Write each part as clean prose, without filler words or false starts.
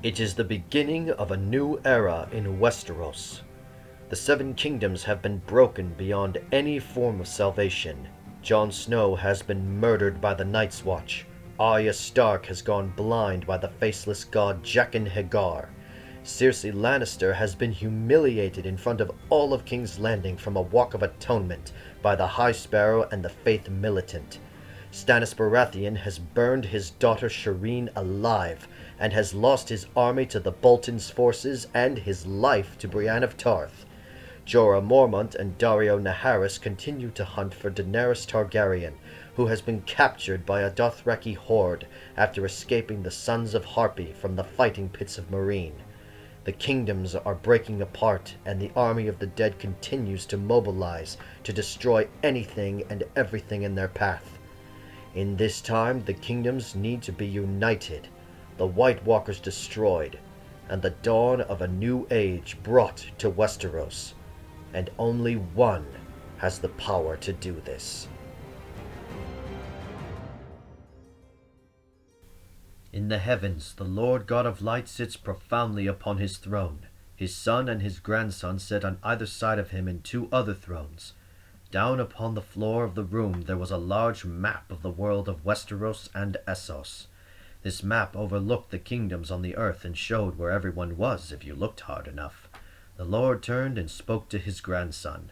It is the beginning of a new era in Westeros. The Seven Kingdoms have been broken beyond any form of salvation. Jon Snow has been murdered by the Night's Watch. Arya Stark has gone blind by the faceless god Jaqen H'ghar. Cersei Lannister has been humiliated in front of all of King's Landing from a Walk of Atonement by the High Sparrow and the Faith Militant. Stannis Baratheon has burned his daughter Shireen alive and has lost his army to the Bolton's forces and his life to Brienne of Tarth. Jorah Mormont and Daario Naharis continue to hunt for Daenerys Targaryen, who has been captured by a Dothraki horde after escaping the Sons of Harpy from the fighting pits of Meereen. The kingdoms are breaking apart, and the army of the dead continues to mobilize to destroy anything and everything in their path. In this time, the kingdoms need to be united, the White Walkers destroyed, and the dawn of a new age brought to Westeros. And only one has the power to do this. In the heavens, the Lord God of Light sits profoundly upon his throne. His son and his grandson sit on either side of him in two other thrones. Down upon the floor of the room there was a large map of the world of Westeros and Essos. This map overlooked the kingdoms on the earth and showed where everyone was if you looked hard enough. The Lord turned and spoke to his grandson.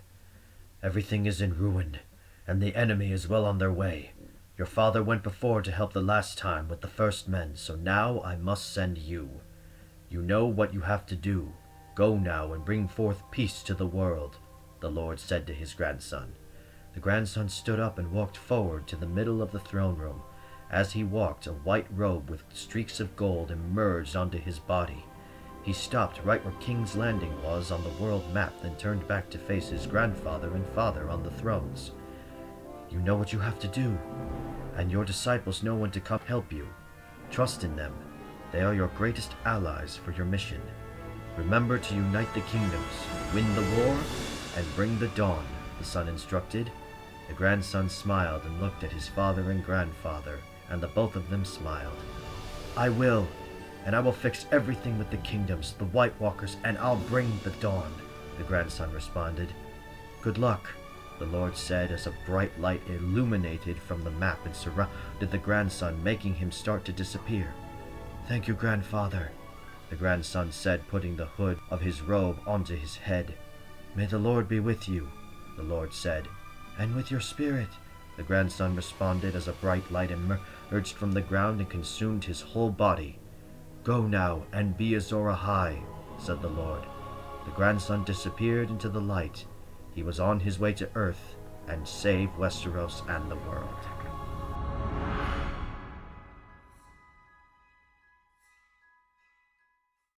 "Everything is in ruin, and the enemy is well on their way. Your father went before to help the last time with the first men, so now I must send you. You know what you have to do. Go now and bring forth peace to the world," the Lord said to his grandson. The grandson stood up and walked forward to the middle of the throne room. As he walked, a white robe with streaks of gold emerged onto his body. He stopped right where King's Landing was on the world map, then turned back to face his grandfather and father on the thrones. "You know what you have to do, and your disciples know when to come help you. Trust in them. They are your greatest allies for your mission. Remember to unite the kingdoms, win the war, and bring the dawn," the son instructed. The grandson smiled and looked at his father and grandfather, and the both of them smiled. "I will, and I will fix everything with the kingdoms, the White Walkers, and I'll bring the dawn," the grandson responded. "Good luck," the Lord said as a bright light illuminated from the map and surrounded the grandson, making him start to disappear. "Thank you, grandfather," the grandson said, putting the hood of his robe onto his head. "May the Lord be with you," the Lord said. "And with your spirit," the grandson responded as a bright light emerged from the ground and consumed his whole body. "Go now and be Azor Ahai," said the Lord. The grandson disappeared into the light. He was on his way to Earth and save Westeros and the world.